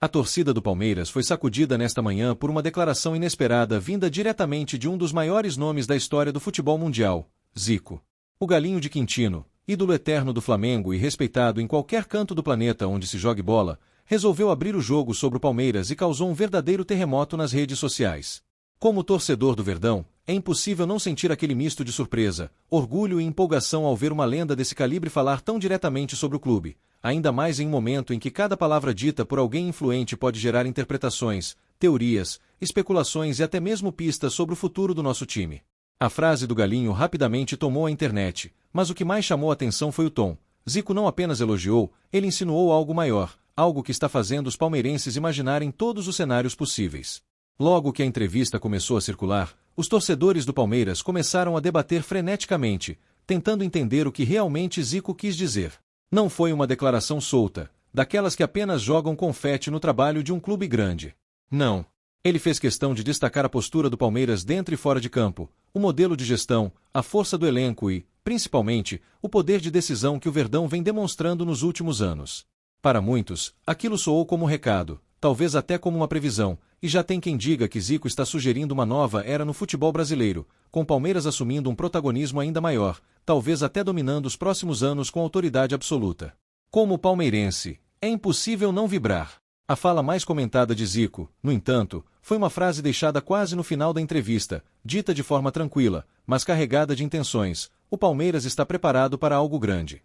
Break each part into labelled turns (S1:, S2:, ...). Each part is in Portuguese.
S1: A torcida do Palmeiras foi sacudida nesta manhã por uma declaração inesperada vinda diretamente de um dos maiores nomes da história do futebol mundial, Zico. O Galinho de Quintino, ídolo eterno do Flamengo e respeitado em qualquer canto do planeta onde se jogue bola, resolveu abrir o jogo sobre o Palmeiras e causou um verdadeiro terremoto nas redes sociais. Como torcedor do Verdão, é impossível não sentir aquele misto de surpresa, orgulho e empolgação ao ver uma lenda desse calibre falar tão diretamente sobre o clube, ainda mais em um momento em que cada palavra dita por alguém influente pode gerar interpretações, teorias, especulações e até mesmo pistas sobre o futuro do nosso time. A frase do Galinho rapidamente tomou a internet, mas o que mais chamou a atenção foi o tom. Zico não apenas elogiou, ele insinuou algo maior, algo que está fazendo os palmeirenses imaginarem todos os cenários possíveis. Logo que a entrevista começou a circular, os torcedores do Palmeiras começaram a debater freneticamente, tentando entender o que realmente Zico quis dizer. Não foi uma declaração solta, daquelas que apenas jogam confete no trabalho de um clube grande. Não. Ele fez questão de destacar a postura do Palmeiras dentro e fora de campo, o modelo de gestão, a força do elenco e, principalmente, o poder de decisão que o Verdão vem demonstrando nos últimos anos. Para muitos, aquilo soou como um recado, talvez até como uma previsão, e já tem quem diga que Zico está sugerindo uma nova era no futebol brasileiro, com o Palmeiras assumindo um protagonismo ainda maior, talvez até dominando os próximos anos com autoridade absoluta. Como palmeirense, é impossível não vibrar. A fala mais comentada de Zico, no entanto, foi uma frase deixada quase no final da entrevista, dita de forma tranquila, mas carregada de intenções: o Palmeiras está preparado para algo grande.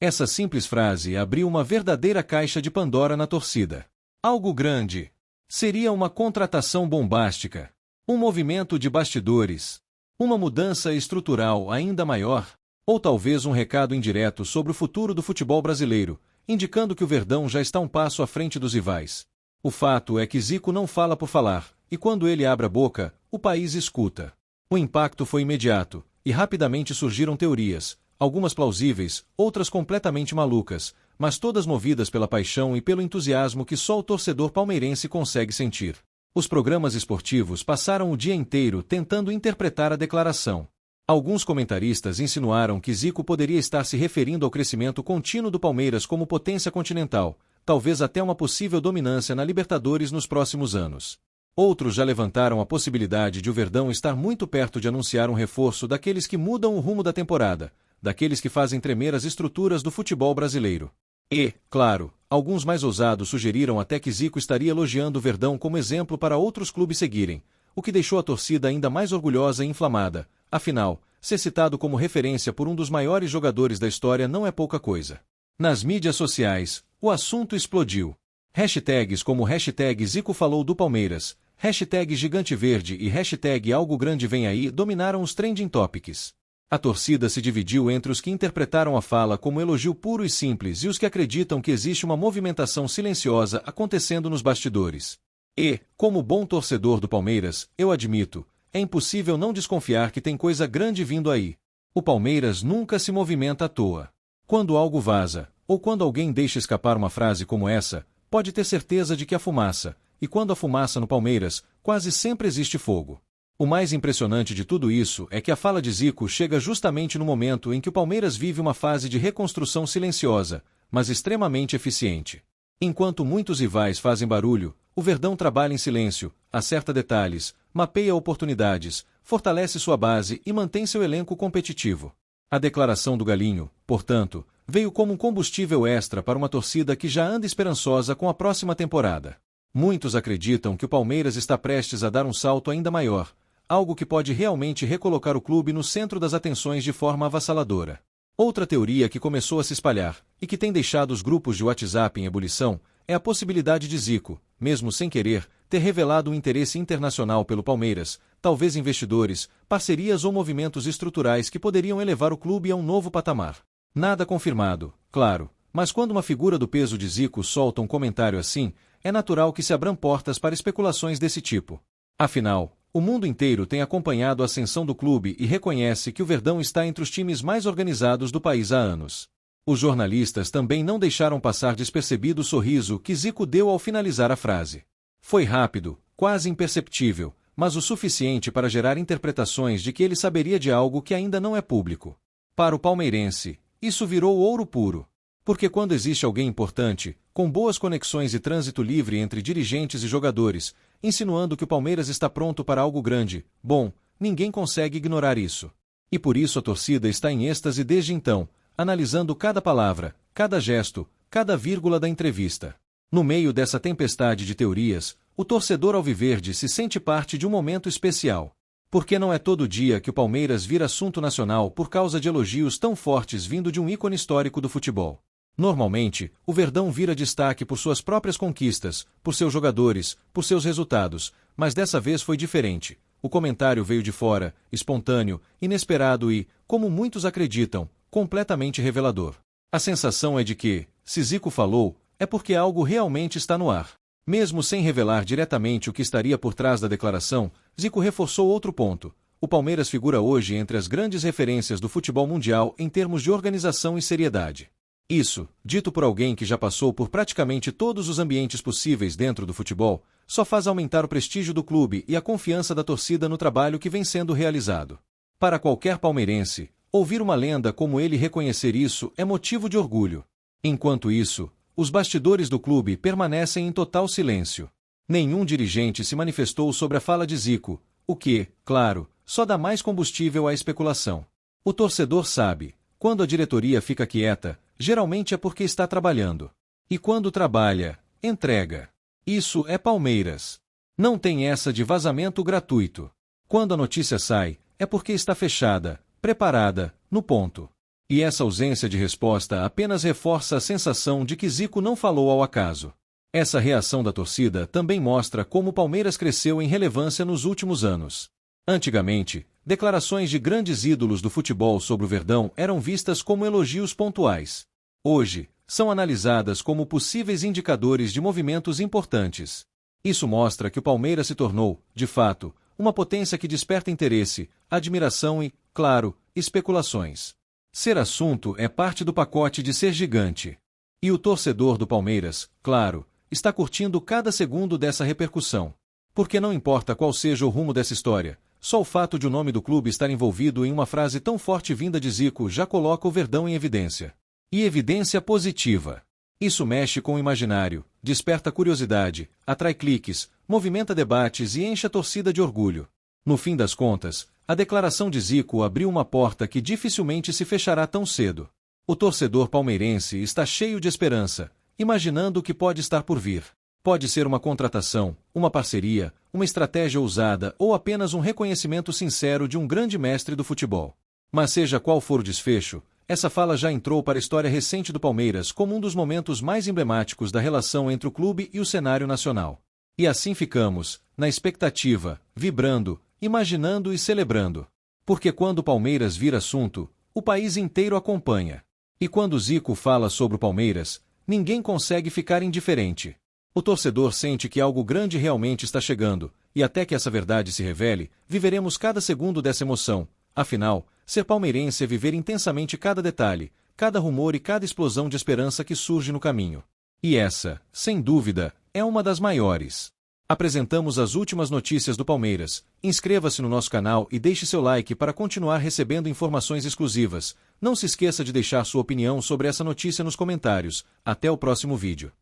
S1: Essa simples frase abriu uma verdadeira caixa de Pandora na torcida. Algo grande. Seria uma contratação bombástica, um movimento de bastidores, uma mudança estrutural ainda maior, ou talvez um recado indireto sobre o futuro do futebol brasileiro, indicando que o Verdão já está um passo à frente dos rivais. O fato é que Zico não fala por falar, e quando ele abre a boca, o país escuta. O impacto foi imediato, e rapidamente surgiram teorias, algumas plausíveis, outras completamente malucas, mas todas movidas pela paixão e pelo entusiasmo que só o torcedor palmeirense consegue sentir. Os programas esportivos passaram o dia inteiro tentando interpretar a declaração. Alguns comentaristas insinuaram que Zico poderia estar se referindo ao crescimento contínuo do Palmeiras como potência continental, talvez até uma possível dominância na Libertadores nos próximos anos. Outros já levantaram a possibilidade de o Verdão estar muito perto de anunciar um reforço daqueles que mudam o rumo da temporada, daqueles que fazem tremer as estruturas do futebol brasileiro. E, claro, alguns mais ousados sugeriram até que Zico estaria elogiando o Verdão como exemplo para outros clubes seguirem, o que deixou a torcida ainda mais orgulhosa e inflamada. Afinal, ser citado como referência por um dos maiores jogadores da história não é pouca coisa. Nas mídias sociais, o assunto explodiu. Hashtags como hashtag Zico falou do Palmeiras, hashtag Gigante Verde e hashtag Algo Grande Vem Aí dominaram os trending topics. A torcida se dividiu entre os que interpretaram a fala como elogio puro e simples e os que acreditam que existe uma movimentação silenciosa acontecendo nos bastidores. E, como bom torcedor do Palmeiras, eu admito, é impossível não desconfiar que tem coisa grande vindo aí. O Palmeiras nunca se movimenta à toa. Quando algo vaza, ou quando alguém deixa escapar uma frase como essa, pode ter certeza de que há fumaça, e quando há fumaça no Palmeiras, quase sempre existe fogo. O mais impressionante de tudo isso é que a fala de Zico chega justamente no momento em que o Palmeiras vive uma fase de reconstrução silenciosa, mas extremamente eficiente. Enquanto muitos rivais fazem barulho, o Verdão trabalha em silêncio, acerta detalhes, mapeia oportunidades, fortalece sua base e mantém seu elenco competitivo. A declaração do Galinho, portanto, veio como um combustível extra para uma torcida que já anda esperançosa com a próxima temporada. Muitos acreditam que o Palmeiras está prestes a dar um salto ainda maior, algo que pode realmente recolocar o clube no centro das atenções de forma avassaladora. Outra teoria que começou a se espalhar, e que tem deixado os grupos de WhatsApp em ebulição, é a possibilidade de Zico, mesmo sem querer, ter revelado um interesse internacional pelo Palmeiras, talvez investidores, parcerias ou movimentos estruturais que poderiam elevar o clube a um novo patamar. Nada confirmado, claro, mas quando uma figura do peso de Zico solta um comentário assim, é natural que se abram portas para especulações desse tipo. Afinal, o mundo inteiro tem acompanhado a ascensão do clube e reconhece que o Verdão está entre os times mais organizados do país há anos. Os jornalistas também não deixaram passar despercebido o sorriso que Zico deu ao finalizar a frase. Foi rápido, quase imperceptível, mas o suficiente para gerar interpretações de que ele saberia de algo que ainda não é público. Para o palmeirense, isso virou ouro puro. Porque quando existe alguém importante, com boas conexões e trânsito livre entre dirigentes e jogadores, insinuando que o Palmeiras está pronto para algo grande, bom, ninguém consegue ignorar isso. E por isso a torcida está em êxtase desde então, analisando cada palavra, cada gesto, cada vírgula da entrevista. No meio dessa tempestade de teorias, o torcedor alviverde se sente parte de um momento especial. Porque não é todo dia que o Palmeiras vira assunto nacional por causa de elogios tão fortes vindo de um ícone histórico do futebol. Normalmente, o Verdão vira destaque por suas próprias conquistas, por seus jogadores, por seus resultados, mas dessa vez foi diferente. O comentário veio de fora, espontâneo, inesperado e, como muitos acreditam, completamente revelador. A sensação é de que, se Zico falou, é porque algo realmente está no ar. Mesmo sem revelar diretamente o que estaria por trás da declaração, Zico reforçou outro ponto. O Palmeiras figura hoje entre as grandes referências do futebol mundial em termos de organização e seriedade. Isso, dito por alguém que já passou por praticamente todos os ambientes possíveis dentro do futebol, só faz aumentar o prestígio do clube e a confiança da torcida no trabalho que vem sendo realizado. Para qualquer palmeirense, ouvir uma lenda como ele reconhecer isso é motivo de orgulho. Enquanto isso, os bastidores do clube permanecem em total silêncio. Nenhum dirigente se manifestou sobre a fala de Zico, o que, claro, só dá mais combustível à especulação. O torcedor sabe, quando a diretoria fica quieta, geralmente é porque está trabalhando. E quando trabalha, entrega. Isso é Palmeiras. Não tem essa de vazamento gratuito. Quando a notícia sai, é porque está fechada, preparada, no ponto. E essa ausência de resposta apenas reforça a sensação de que Zico não falou ao acaso. Essa reação da torcida também mostra como o Palmeiras cresceu em relevância nos últimos anos. Antigamente, declarações de grandes ídolos do futebol sobre o Verdão eram vistas como elogios pontuais. Hoje, são analisadas como possíveis indicadores de movimentos importantes. Isso mostra que o Palmeiras se tornou, de fato, uma potência que desperta interesse, admiração e, claro, especulações. Ser assunto é parte do pacote de ser gigante. E o torcedor do Palmeiras, claro, está curtindo cada segundo dessa repercussão. Porque não importa qual seja o rumo dessa história, só o fato de o nome do clube estar envolvido em uma frase tão forte vinda de Zico já coloca o Verdão em evidência. E evidência positiva. Isso mexe com o imaginário, desperta curiosidade, atrai cliques, movimenta debates e enche a torcida de orgulho. No fim das contas, a declaração de Zico abriu uma porta que dificilmente se fechará tão cedo. O torcedor palmeirense está cheio de esperança, imaginando o que pode estar por vir. Pode ser uma contratação, uma parceria, uma estratégia ousada ou apenas um reconhecimento sincero de um grande mestre do futebol. Mas seja qual for o desfecho, essa fala já entrou para a história recente do Palmeiras como um dos momentos mais emblemáticos da relação entre o clube e o cenário nacional. E assim ficamos, na expectativa, vibrando, imaginando e celebrando. Porque quando o Palmeiras vira assunto, o país inteiro acompanha. E quando Zico fala sobre o Palmeiras, ninguém consegue ficar indiferente. O torcedor sente que algo grande realmente está chegando, e até que essa verdade se revele, viveremos cada segundo dessa emoção. Afinal, ser palmeirense é viver intensamente cada detalhe, cada rumor e cada explosão de esperança que surge no caminho. E essa, sem dúvida, é uma das maiores. Apresentamos as últimas notícias do Palmeiras. Inscreva-se no nosso canal e deixe seu like para continuar recebendo informações exclusivas. Não se esqueça de deixar sua opinião sobre essa notícia nos comentários. Até o próximo vídeo.